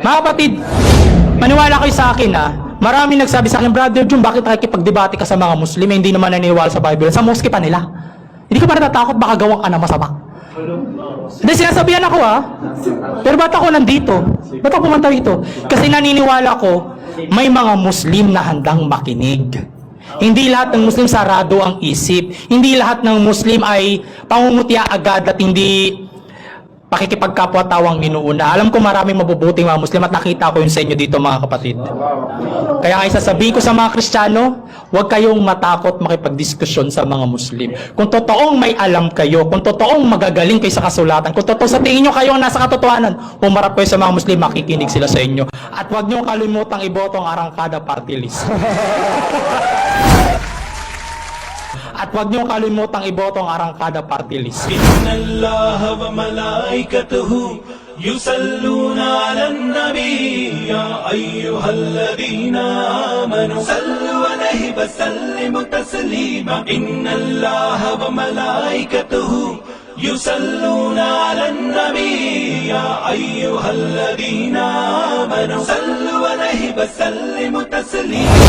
Mga kapatid, maniwala kayo sa akin Marami nagsabi sa akin, Brother Jun, bakit nakikipagdebate ka sa mga Muslim? Hindi naman naniniwala sa Bible. Sa mosque pa nila. Hindi ka pa natatakot, baka gawang ka na masama. Hindi, sinasabihan ako Pero ba't ako nandito? Ba't ako pumunta rito? Kasi naniniwala ko, may mga Muslim na handang makinig. Hindi lahat ng Muslim sarado ang isip. Hindi lahat ng Muslim ay pangungutya agad at hindi pakikipagkapwa-tawang inuuna. Alam ko maraming mabubuting mga Muslim at nakita ko yun sa inyo dito mga kapatid. Kaya nga isasabihin ko sa mga Kristiyano, huwag kayong matakot makipagdiskusyon sa mga Muslim. Kung totoong may alam kayo, kung totoong magagaling kayo sa kasulatan, kung totoo sa tingin nyo kayo ang nasa katotohanan, humarap kayo sa mga Muslim, makikinig sila sa inyo. At huwag nyo kalimutang iboto ang Arangkada Party List. At huwag niyong kalimutang iboto ang Arangkada Party List. Inna Allah wa malaikatuhu yusalluna 'alan nabi ya ayyuhalladhina amanu sallu 'alaihi wa sallimu taslima. Inna Allah wa malaikatuhu yusalluna 'alan nabi ya ayyuhalladhina amanu sallu 'alaihi wa sallimu taslima.